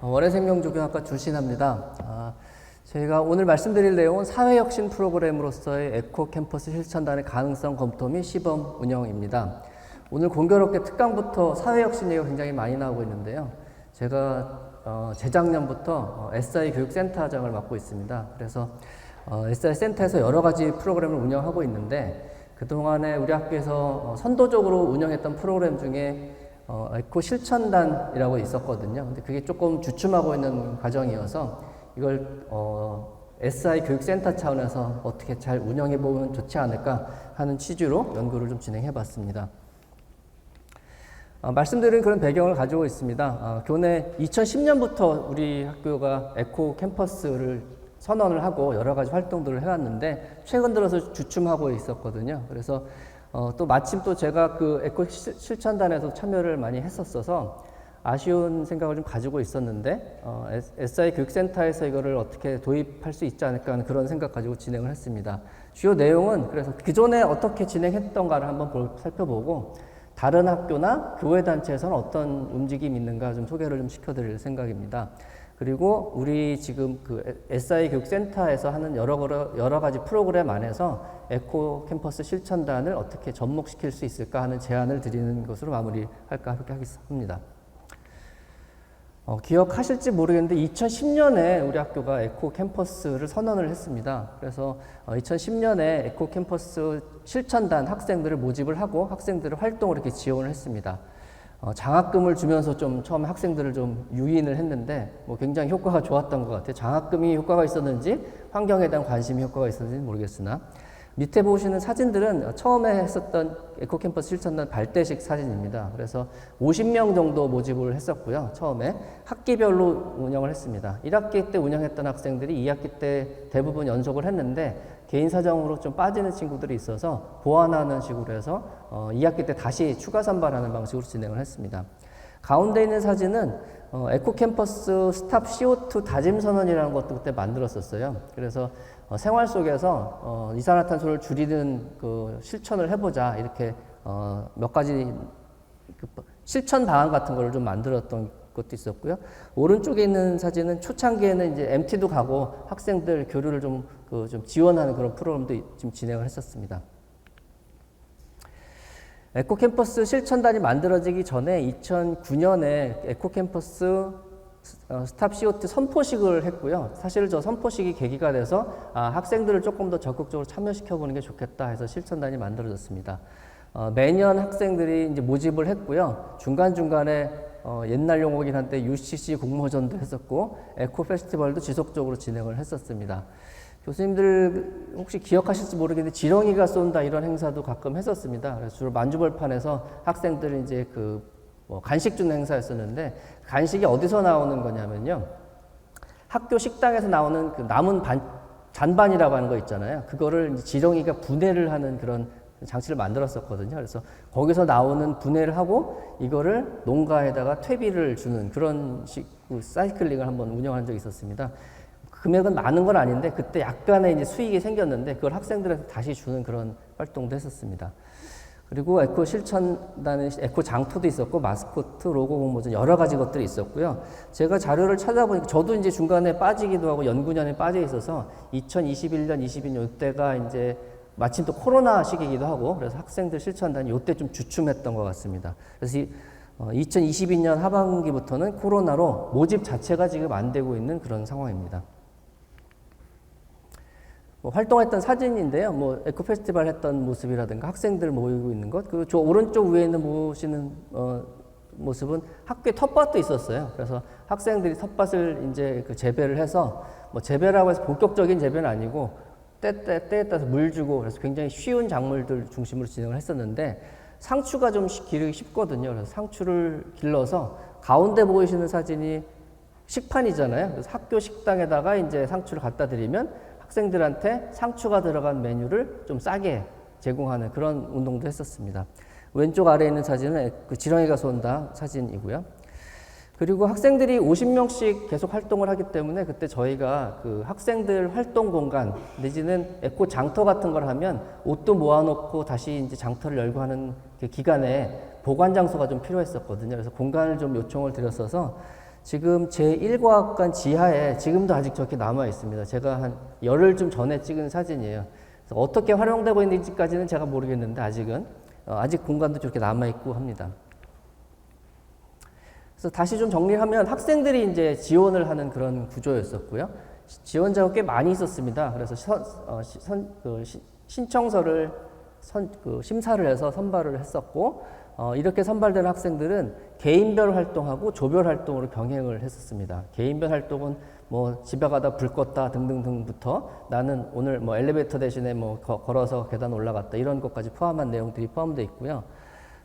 원해생명조경학과 주신합니다. 저희가 오늘 말씀드릴 내용은 사회혁신 프로그램으로서의 에코캠퍼스 실천단의 가능성 검토 및 시범 운영입니다. 오늘 공교롭게 특강부터 사회혁신 얘기가 굉장히 많이 나오고 있는데요. 제가 재작년부터 SI 교육센터장을 맡고 있습니다. 그래서 SI 센터에서 여러 가지 프로그램을 운영하고 있는데 그동안에 우리 학교에서 선도적으로 운영했던 프로그램 중에 에코 실천단이라고 있었거든요. 근데 그게 조금 주춤하고 있는 과정이어서 이걸 SI 교육센터 차원에서 어떻게 잘 운영해 보면 좋지 않을까 하는 취지로 연구를 좀 진행해 봤습니다. 말씀드린 그런 배경을 가지고 있습니다. 교내 2010년부터 우리 학교가 에코 캠퍼스를 선언을 하고 여러 가지 활동들을 해왔는데 최근 들어서 주춤하고 있었거든요. 그래서 또 마침 또 제가 그 에코 실천단에서 참여를 많이 했었어서 아쉬운 생각을 좀 가지고 있었는데 SI 교육센터에서 이거를 어떻게 도입할 수 있지 않을까 하는 그런 생각 가지고 진행을 했습니다. 주요 내용은 그래서 기존에 어떻게 진행했던가를 한번 살펴보고 다른 학교나 교회단체에서는 어떤 움직임이 있는가 좀 소개를 좀 시켜드릴 생각입니다. 그리고 우리 지금 그 SI 교육센터에서 하는 여러 가지 프로그램 안에서 에코 캠퍼스 실천단을 어떻게 접목시킬 수 있을까 하는 제안을 드리는 것으로 마무리할까 하겠습니다. 기억하실지 모르겠는데 2010년에 우리 학교가 에코 캠퍼스를 선언을 했습니다. 그래서 2010년에 에코 캠퍼스 실천단 학생들을 모집을 하고 학생들을 활동을 이렇게 지원을 했습니다. 장학금을 주면서 좀 처음에 학생들을 좀 유인을 했는데 굉장히 효과가 좋았던 것 같아요. 장학금이 효과가 있었는지 환경에 대한 관심이 효과가 있었는지 모르겠으나 밑에 보시는 사진들은 처음에 했었던 에코캠퍼스 실천단 발대식 사진입니다. 그래서 50명 정도 모집을 했었고요. 처음에 학기별로 운영을 했습니다. 1학기 때 운영했던 학생들이 2학기 때 대부분 연속을 했는데 개인 사정으로 좀 빠지는 친구들이 있어서 보완하는 식으로 해서 2학기 때 다시 추가 선발하는 방식으로 진행을 했습니다. 가운데 있는 사진은 에코캠퍼스 스탑 CO2 다짐선언이라는 것도 그때 만들었었어요. 그래서 생활 속에서 이산화탄소를 줄이는 그 실천을 해보자 이렇게 몇 가지 실천 방안 같은 거를 좀 만들었던 것도 있었고요. 오른쪽에 있는 사진은 초창기에는 이제 MT도 가고 학생들 교류를 좀 지원하는 그런 프로그램도 지금 진행을 했었습니다. 에코캠퍼스 실천단이 만들어지기 전에 2009년에 에코캠퍼스 스탑 CO2 선포식을 했고요. 사실 저 선포식이 계기가 돼서 학생들을 조금 더 적극적으로 참여시켜보는 게 좋겠다 해서 실천단이 만들어졌습니다. 매년 학생들이 이제 모집을 했고요. 중간중간에 옛날 용어긴 한데 UCC 공모전도 했었고 에코 페스티벌도 지속적으로 진행을 했었습니다. 교수님들 혹시 기억하실지 모르겠는데 지렁이가 쏜다 이런 행사도 가끔 했었습니다. 그래서 주로 만주벌판에서 학생들이 이제 간식 주는 행사였었는데 간식이 어디서 나오는 거냐면요. 학교 식당에서 나오는 그 남은 잔반이라고 하는 거 있잖아요. 그거를 이제 지렁이가 분해를 하는 그런 장치를 만들었었거든요. 그래서 거기서 나오는 분해를 하고 이거를 농가에다가 퇴비를 주는 그런 사이클링을 한번 운영한 적이 있었습니다. 금액은 많은 건 아닌데 그때 약간의 이제 수익이 생겼는데 그걸 학생들한테 다시 주는 그런 활동도 했었습니다. 그리고 에코 실천단은 에코 장터도 있었고 마스코트, 로고 공모전 여러 가지 것들이 있었고요. 제가 자료를 찾아보니까 저도 이제 중간에 빠지기도 하고 연구년에 빠져 있어서 2021년, 22년 이때가 이제 마침 또 코로나 시기이기도 하고 그래서 학생들 실천단이 이때 좀 주춤했던 것 같습니다. 그래서 2022년 하반기부터는 코로나로 모집 자체가 지금 안 되고 있는 그런 상황입니다. 활동했던 사진인데요. 에코 페스티벌 했던 모습이라든가 학생들 모이고 있는 것, 그리고 저 오른쪽 위에 있는 보시는 모습은 학교에 텃밭도 있었어요. 그래서 학생들이 텃밭을 이제 재배를 해서 재배라고 해서 본격적인 재배는 아니고 때에 따라서 물 주고 그래서 굉장히 쉬운 작물들 중심으로 진행을 했었는데 상추가 좀 기르기 쉽거든요. 그래서 상추를 길러서 가운데 보이시는 사진이 식판이잖아요. 그래서 학교 식당에다가 이제 상추를 갖다 드리면 학생들한테 상추가 들어간 메뉴를 좀 싸게 제공하는 그런 운동도 했었습니다. 왼쪽 아래에 있는 사진은 그 지렁이가 쏜다 사진이고요. 그리고 학생들이 50명씩 계속 활동을 하기 때문에 그때 저희가 그 학생들 활동 공간 내지는 에코 장터 같은 걸 하면 옷도 모아놓고 다시 이제 장터를 열고 하는 그 기간에 보관 장소가 좀 필요했었거든요. 그래서 공간을 좀 요청을 드렸어서 지금 제1과학관 지하에 지금도 아직 저렇게 남아 있습니다. 제가 한 열흘 좀 전에 찍은 사진이에요. 그래서 어떻게 활용되고 있는지까지는 제가 모르겠는데 아직은 아직 공간도 저렇게 남아 있고 합니다. 그래서 다시 좀 정리하면 학생들이 이제 지원을 하는 그런 구조였었고요. 지원자가 꽤 많이 있었습니다. 그래서 신청서를 심사를 해서 선발을 했었고, 이렇게 선발된 학생들은 개인별 활동하고 조별 활동으로 병행을 했었습니다. 개인별 활동은 뭐 집에 가다 불 껐다 등등등부터 나는 오늘 뭐 엘리베이터 대신에 뭐 걸어서 계단 올라갔다 이런 것까지 포함한 내용들이 포함되어 있고요.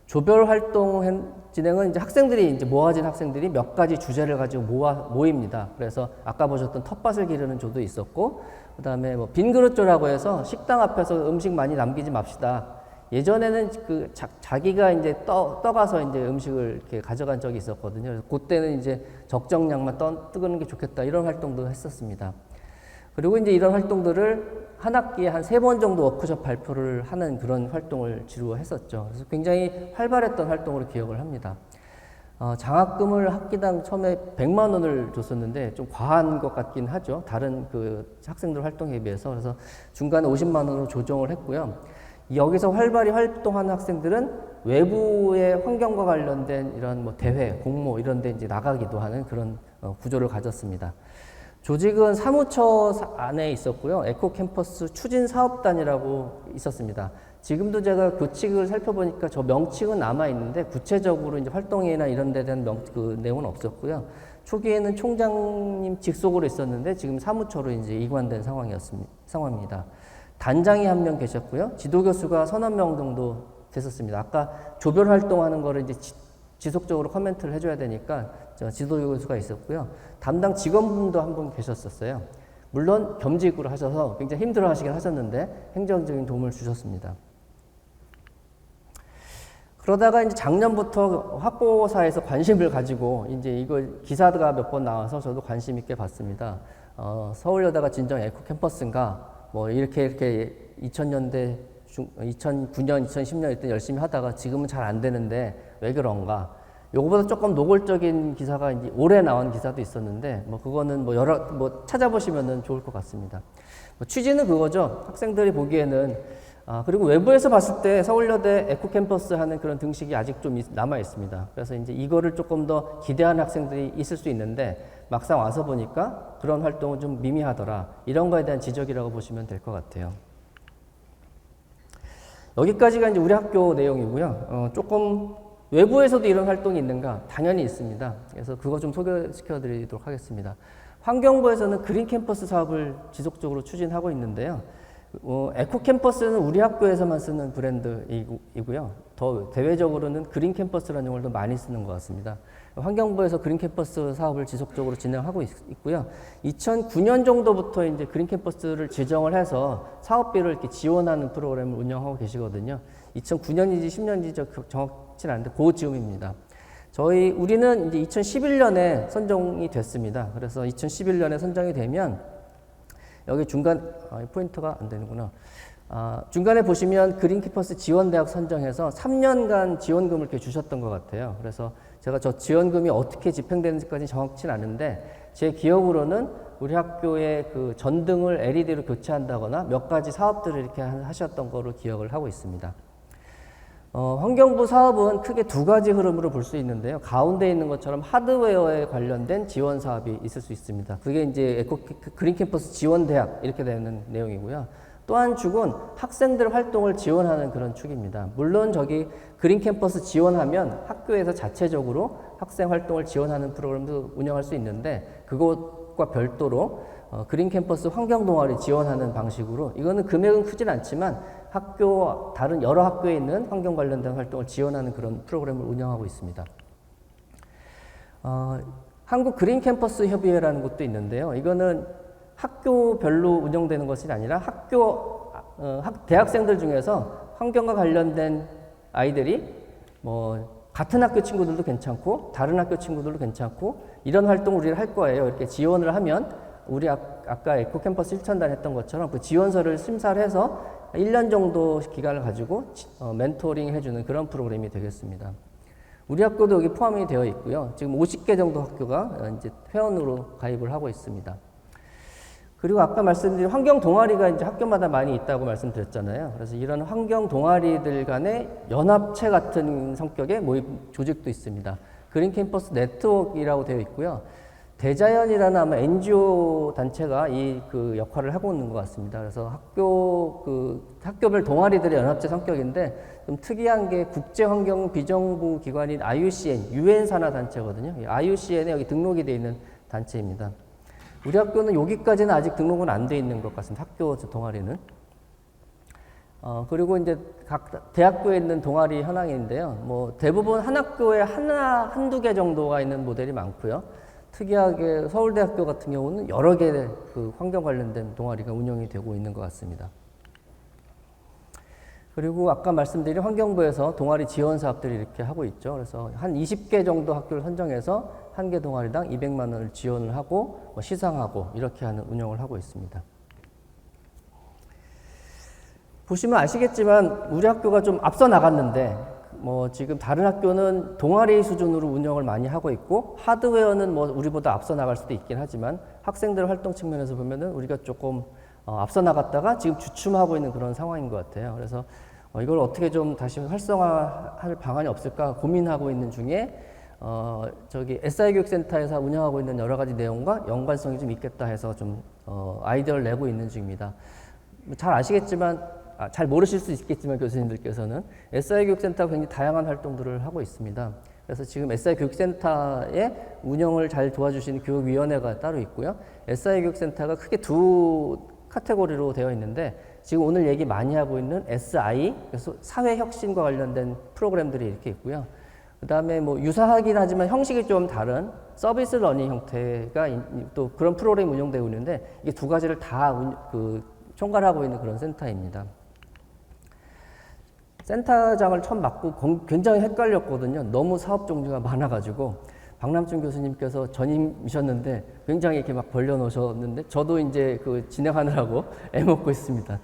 조별 활동 진행은 이제 학생들이 이제 모아진 학생들이 몇 가지 주제를 가지고 모입니다. 그래서 아까 보셨던 텃밭을 기르는 조도 있었고, 그다음에 뭐 빈 그릇조라고 해서 식당 앞에서 음식 많이 남기지 맙시다. 예전에는 그 자기가 이제 떠가서 이제 음식을 이렇게 가져간 적이 있었거든요. 그래서 그때는 이제 적정량만 뜨는 게 좋겠다 이런 활동도 했었습니다. 그리고 이제 이런 활동들을 한 학기에 한 3번 정도 워크숍 발표를 하는 그런 활동을 지루했었죠. 그래서 굉장히 활발했던 활동으로 기억을 합니다. 장학금을 학기당 처음에 100만 원을 줬었는데 좀 과한 것 같긴 하죠. 다른 그 학생들 활동에 비해서. 그래서 중간에 50만 원으로 조정을 했고요. 여기서 활발히 활동하는 학생들은 외부의 환경과 관련된 이런 뭐 대회, 공모 이런 데 이제 나가기도 하는 그런 구조를 가졌습니다. 조직은 사무처 안에 있었고요. 에코캠퍼스 추진사업단이라고 있었습니다. 지금도 제가 교칙을 살펴보니까 저 명칭은 남아있는데 구체적으로 이제 활동이나 이런 데 대한 그 내용은 없었고요. 초기에는 총장님 직속으로 있었는데 지금 사무처로 이제 이관된 상황입니다. 단장이 1명 계셨고요. 지도교수가 3~4명 정도 됐었습니다. 아까 조별 활동하는 거를 이제 지속적으로 코멘트를 해줘야 되니까 지도교수가 있었고요. 담당 직원분도 1분 계셨었어요. 물론 겸직으로 하셔서 굉장히 힘들어 하시긴 하셨는데 행정적인 도움을 주셨습니다. 그러다가 이제 작년부터 학보사에서 관심을 가지고 이제 이걸 기사가 몇 번 나와서 저도 관심 있게 봤습니다. 서울여대가 진정 에코캠퍼스인가? 뭐 이렇게 2000년대 2009년, 2010년 이때 열심히 하다가 지금은 잘 안 되는데 왜 그런가? 요거보다 조금 노골적인 기사가 이제 올해 나온 기사도 있었는데 뭐 그거는 뭐 찾아보시면은 좋을 것 같습니다. 취지는 그거죠. 학생들이 보기에는 그리고 외부에서 봤을 때 서울여대 에코캠퍼스 하는 그런 등식이 아직 좀 남아 있습니다. 그래서 이제 이거를 조금 더 기대하는 학생들이 있을 수 있는데 막상 와서 보니까 그런 활동은 좀 미미하더라. 이런 거에 대한 지적이라고 보시면 될 것 같아요. 여기까지가 이제 우리 학교 내용이고요. 조금 외부에서도 이런 활동이 있는가? 당연히 있습니다. 그래서 그거 좀 소개시켜 드리도록 하겠습니다. 환경부에서는 그린 캠퍼스 사업을 지속적으로 추진하고 있는데요. 에코캠퍼스는 우리 학교에서만 쓰는 브랜드이고요. 더 대외적으로는 그린 캠퍼스라는 용어를 더 많이 쓰는 것 같습니다. 환경부에서 그린 캠퍼스 사업을 지속적으로 진행하고 있고요. 2009년 정도부터 이제 그린 캠퍼스를 지정을 해서 사업비를 이렇게 지원하는 프로그램을 운영하고 계시거든요. 2009년인지 10년인지 정확치는 않은데 그 즈음입니다. 우리는 이제 2011년에 선정이 됐습니다. 그래서 2011년에 선정이 되면 여기 중간 포인트가 안 되는구나. 중간에 보시면 그린 캠퍼스 지원대학 선정해서 3년간 지원금을 이렇게 주셨던 것 같아요. 그래서 제가 저 지원금이 어떻게 집행되는지까지 정확치는 않은데 제 기억으로는 우리 학교의 그 전등을 LED로 교체한다거나 몇 가지 사업들을 이렇게 하셨던 거로 기억을 하고 있습니다. 환경부 사업은 크게 2가지 흐름으로 볼 수 있는데요. 가운데 있는 것처럼 하드웨어에 관련된 지원 사업이 있을 수 있습니다. 그게 이제 그린 캠퍼스 지원 대학 이렇게 되는 내용이고요. 또 한 축은 학생들 활동을 지원하는 그런 축입니다. 물론 저기 그린 캠퍼스 지원하면 학교에서 자체적으로 학생 활동을 지원하는 프로그램도 운영할 수 있는데 그것과 별도로 그린 캠퍼스 환경 동아리 지원하는 방식으로 이거는 금액은 크진 않지만 다른 여러 학교에 있는 환경 관련된 활동을 지원하는 그런 프로그램을 운영하고 있습니다. 한국 그린 캠퍼스 협의회라는 것도 있는데요. 이거는 학교별로 운영되는 것이 아니라 대학생들 중에서 환경과 관련된 아이들이 뭐 같은 학교 친구들도 괜찮고 다른 학교 친구들도 괜찮고 이런 활동을 우리가 할 거예요. 이렇게 지원을 하면 우리 아까 에코캠퍼스 실천단 했던 것처럼 그 지원서를 심사를 해서 1년 정도 기간을 가지고 멘토링 해주는 그런 프로그램이 되겠습니다. 우리 학교도 여기 포함이 되어 있고요. 지금 50개 정도 학교가 이제 회원으로 가입을 하고 있습니다. 그리고 아까 말씀드린 환경 동아리가 이제 학교마다 많이 있다고 말씀드렸잖아요. 그래서 이런 환경 동아리들 간의 연합체 같은 성격의 모임 조직도 있습니다. 그린 캠퍼스 네트워크라고 되어 있고요. 대자연이라는 아마 NGO 단체가 이 그 역할을 하고 있는 것 같습니다. 그래서 학교별 동아리들의 연합체 성격인데 좀 특이한 게 국제환경 비정부 기관인 IUCN, 유엔 산하 단체거든요. IUCN에 여기 등록이 되어 있는 단체입니다. 우리 학교는 여기까지는 아직 등록은 안 돼 있는 것 같습니다. 학교 동아리는. 그리고 이제 각 대학교에 있는 동아리 현황인데요. 뭐 대부분 한 학교에 한두 개 정도가 있는 모델이 많고요. 특이하게 서울대학교 같은 경우는 여러 개의 그 환경 관련된 동아리가 운영이 되고 있는 것 같습니다. 그리고 아까 말씀드린 환경부에서 동아리 지원 사업들을 이렇게 하고 있죠. 그래서 한 20개 정도 학교를 선정해서 한 개 동아리당 200만 원을 지원을 하고 시상하고 이렇게 하는 운영을 하고 있습니다. 보시면 아시겠지만 우리 학교가 좀 앞서 나갔는데 뭐 지금 다른 학교는 동아리 수준으로 운영을 많이 하고 있고 하드웨어는 뭐 우리보다 앞서 나갈 수도 있긴 하지만 학생들 활동 측면에서 보면은 우리가 조금 앞서 나갔다가 지금 주춤하고 있는 그런 상황인 것 같아요. 그래서 이걸 어떻게 좀 다시 활성화할 방안이 없을까 고민하고 있는 중에 저기 SI교육센터에서 운영하고 있는 여러 가지 내용과 연관성이 좀 있겠다 해서 좀 아이디어를 내고 있는 중입니다. 잘 아시겠지만 잘 모르실 수 있겠지만 교수님들께서는 SI교육센터가 굉장히 다양한 활동들을 하고 있습니다. 그래서 지금 SI교육센터의 운영을 잘 도와주시는 교육위원회가 따로 있고요. SI교육센터가 크게 두 카테고리로 되어 있는데 지금 오늘 얘기 많이 하고 있는 SI, 그래서 사회혁신과 관련된 프로그램들이 이렇게 있고요. 그 다음에 뭐 유사하긴 하지만 형식이 좀 다른 서비스 러닝 형태가 또 그런 프로그램이 운영되고 있는데 이게 두 가지를 다 총괄하고 있는 그런 센터입니다. 센터장을 처음 맡고 굉장히 헷갈렸거든요. 너무 사업 종류가 많아가지고 박남춘 교수님께서 전임이셨는데 굉장히 이렇게 막 벌려놓으셨는데 저도 이제 그 진행하느라고 애먹고 있습니다.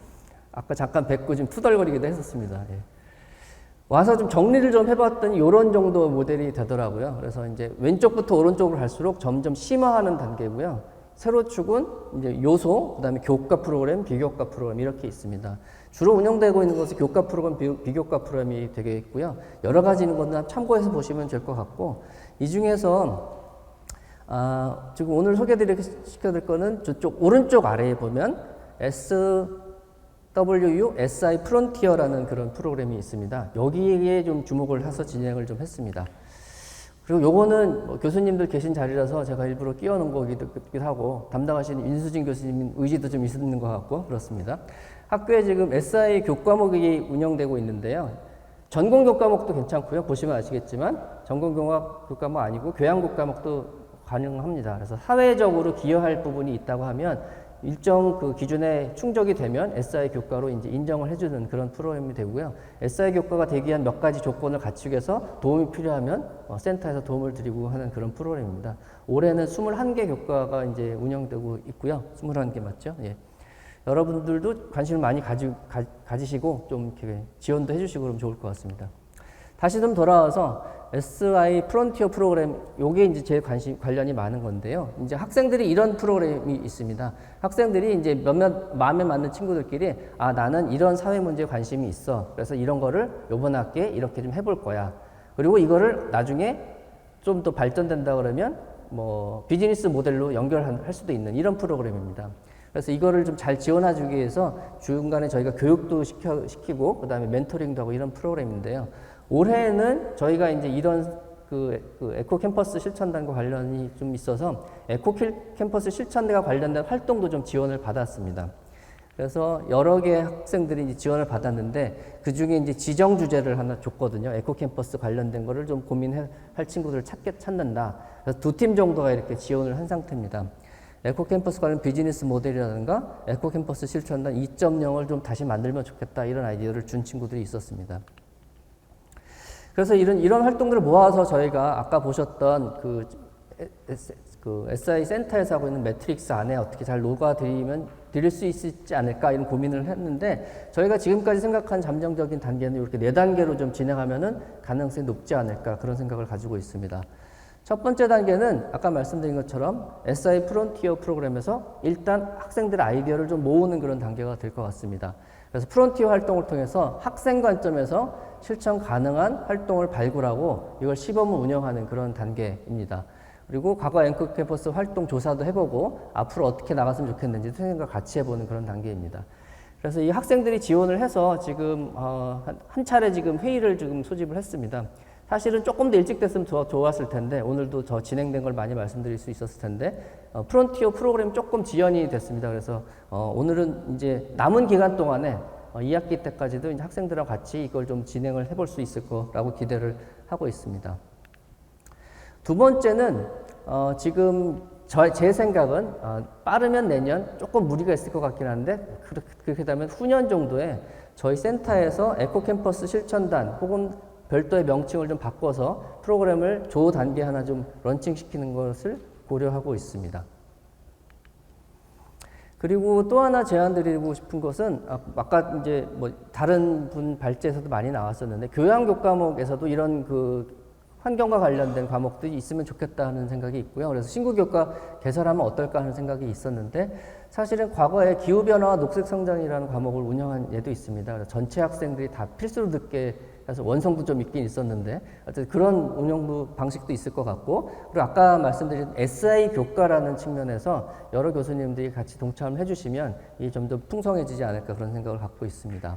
아까 잠깐 뵙고 좀 투덜거리기도 했었습니다. 예. 와서 좀 정리를 좀 해봤더니 이런 정도 모델이 되더라고요. 그래서 이제 왼쪽부터 오른쪽으로 갈수록 점점 심화하는 단계고요. 세로축은 이제 요소, 그 다음에 교과 프로그램, 비교과 프로그램 이렇게 있습니다. 주로 운영되고 있는 것은 교과 프로그램, 비교과 프로그램이 되게 있고요. 여러 가지 있는 것은 참고해서 보시면 될 것 같고 이 중에서 지금 오늘 시켜드릴 거는 저쪽 오른쪽 아래에 보면 SWU SI 프론티어라는 그런 프로그램이 있습니다. 여기에 좀 주목을 해서 진행을 좀 했습니다. 그리고 요거는 뭐 교수님들 계신 자리라서 제가 일부러 끼워놓은 거기도 하고 담당하시는 윤수진 교수님 의지도 좀 있는 것 같고 그렇습니다. 학교에 지금 SI 교과목이 운영되고 있는데요. 전공 교과목도 괜찮고요. 보시면 아시겠지만 전공 교과목 아니고 교양 교과목도 가능합니다. 그래서 사회적으로 기여할 부분이 있다고 하면 일정 그 기준에 충족이 되면 SI 교과로 이제 인정을 해주는 그런 프로그램이 되고요. SI 교과가 되기 위한 몇 가지 조건을 갖추기 위해서 도움이 필요하면 센터에서 도움을 드리고 하는 그런 프로그램입니다. 올해는 21개 교과가 이제 운영되고 있고요. 21개 맞죠? 예. 여러분들도 관심을 많이 가지시고 좀 이렇게 지원도 해주시고 그러면 좋을 것 같습니다. 다시 좀 돌아와서 SI 프론티어 프로그램, 요게 이제 제일 관련이 많은 건데요. 이제 학생들이 이런 프로그램이 있습니다. 학생들이 이제 몇몇 마음에 맞는 친구들끼리 나는 이런 사회 문제에 관심이 있어. 그래서 이런 거를 요번 학기에 이렇게 좀 해볼 거야. 그리고 이거를 나중에 좀 더 발전된다 그러면 뭐 비즈니스 모델로 연결할 수도 있는 이런 프로그램입니다. 그래서 이거를 좀 잘 지원해주기 위해서 중간에 저희가 교육도 시키고 그다음에 멘토링도 하고 이런 프로그램인데요. 올해는 저희가 이제 이런 그 에코 캠퍼스 실천단과 관련이 좀 있어서 에코 캠퍼스 실천단과 관련된 활동도 좀 지원을 받았습니다. 그래서 여러 개의 학생들이 이제 지원을 받았는데 그 중에 이제 지정 주제를 하나 줬거든요. 에코 캠퍼스 관련된 거를 좀 고민할 친구들을 찾는다. 그래서 2팀 정도가 이렇게 지원을 한 상태입니다. 에코 캠퍼스 관련 비즈니스 모델이라든가 에코 캠퍼스 실천단 2.0을 좀 다시 만들면 좋겠다. 이런 아이디어를 준 친구들이 있었습니다. 그래서 이런 활동들을 모아서 저희가 아까 보셨던 그 SI 센터에서 하고 있는 매트릭스 안에 어떻게 잘 드릴 수 있지 않을까 이런 고민을 했는데 저희가 지금까지 생각한 잠정적인 단계는 이렇게 4단계로 좀 진행하면은 가능성이 높지 않을까 그런 생각을 가지고 있습니다. 첫 번째 단계는 아까 말씀드린 것처럼 SI 프론티어 프로그램에서 일단 학생들의 아이디어를 좀 모으는 그런 단계가 될 것 같습니다. 그래서 프론티어 활동을 통해서 학생 관점에서 실천 가능한 활동을 발굴하고 이걸 시범을 운영하는 그런 단계입니다. 그리고 과거 앵커 캠퍼스 활동 조사도 해보고 앞으로 어떻게 나갔으면 좋겠는지 선생님과 같이 해보는 그런 단계입니다. 그래서 이 학생들이 지원을 해서 지금 한 차례 지금 회의를 지금 소집을 했습니다. 사실은 조금 더 일찍 됐으면 더 좋았을 텐데 오늘도 더 진행된 걸 많이 말씀드릴 수 있었을 텐데 프론티어 프로그램이 조금 지연이 됐습니다. 그래서 오늘은 이제 남은 기간 동안에 2학기 때까지도 이제 학생들하고 같이 이걸 좀 진행을 해볼 수 있을 거라고 기대를 하고 있습니다. 두 번째는 지금 제 생각은 빠르면 내년 조금 무리가 있을 것 같긴 한데 그렇게 되면 후년 정도에 저희 센터에서 에코캠퍼스 실천단 혹은 별도의 명칭을 좀 바꿔서 프로그램을 조 단계 하나 좀 런칭시키는 것을 고려하고 있습니다. 그리고 또 하나 제안드리고 싶은 것은 아까 이제 뭐 다른 분 발제에서도 많이 나왔었는데 교양교과목에서도 이런 그 환경과 관련된 과목들이 있으면 좋겠다 하는 생각이 있고요. 그래서 신구교과 개설하면 어떨까 하는 생각이 있었는데 사실은 과거에 기후변화와 녹색성장이라는 과목을 운영한 예도 있습니다. 그래서 전체 학생들이 다 필수로 듣게 해서 원성도 좀 있긴 있었는데 어쨌든 그런 운영 방식도 있을 것 같고 그리고 아까 말씀드린 SI 교과라는 측면에서 여러 교수님들이 같이 동참을 해주시면 이게 좀 더 풍성해지지 않을까 그런 생각을 갖고 있습니다.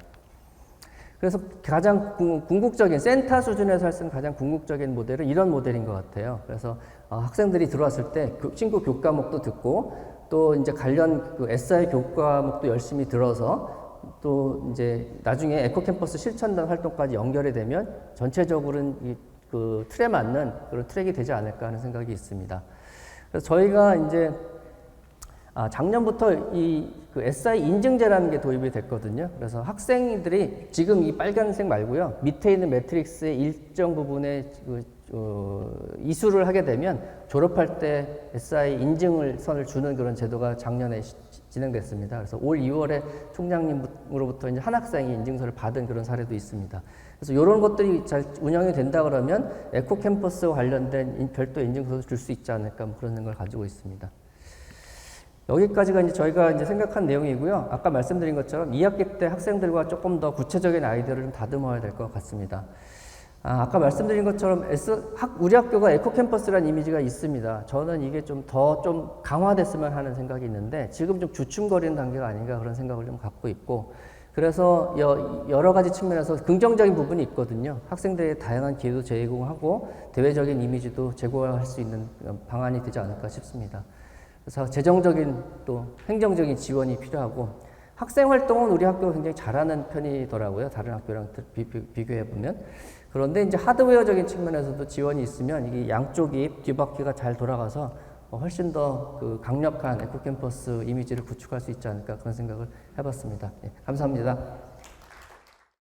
그래서 가장 궁극적인 센터 수준에서 할 수 있는 가장 궁극적인 모델은 이런 모델인 것 같아요. 그래서 학생들이 들어왔을 때 친구 교과목도 듣고 또 이제 관련 그 SI 교과목도 열심히 들어서 또 이제 나중에 에코캠퍼스 실천단 활동까지 연결이 되면 전체적으로는 그 틀에 맞는 그런 트랙이 되지 않을까 하는 생각이 있습니다. 그래서 저희가 이제 작년부터 그 SI 인증제라는 게 도입이 됐거든요. 그래서 학생들이 지금 이 빨간색 말고요. 밑에 있는 매트릭스의 일정 부분에 이수를 하게 되면 졸업할 때 SI 인증선을 주는 그런 제도가 작년에 진행됐습니다. 그래서 올 2월에 총장님으로부터 이제 한 학생이 인증서를 받은 그런 사례도 있습니다. 그래서 이런 것들이 잘 운영이 된다 그러면 에코캠퍼스와 관련된 별도 인증서도 줄 수 있지 않을까 뭐 그런 생각을 가지고 있습니다. 여기까지가 이제 저희가 이제 생각한 내용이고요. 아까 말씀드린 것처럼 2학기 때 학생들과 조금 더 구체적인 아이디어를 좀 다듬어야 될 것 같습니다. 아까 말씀드린 것처럼 우리 학교가 에코캠퍼스라는 이미지가 있습니다. 저는 이게 좀 강화됐으면 하는 생각이 있는데 지금 좀 주춤거리는 단계가 아닌가 그런 생각을 좀 갖고 있고 그래서 여러 가지 측면에서 긍정적인 부분이 있거든요. 학생들에게 다양한 기회도 제공하고 대외적인 이미지도 제공할 수 있는 방안이 되지 않을까 싶습니다. 그래서 재정적인 또 행정적인 지원이 필요하고 학생 활동은 우리 학교가 굉장히 잘하는 편이더라고요. 다른 학교랑 비교해 보면. 그런데 이제 하드웨어적인 측면에서도 지원이 있으면 이게 양쪽이 뒷바퀴가 잘 돌아가서 훨씬 더 그 강력한 에코캠퍼스 이미지를 구축할 수 있지 않을까 그런 생각을 해봤습니다. 네, 감사합니다.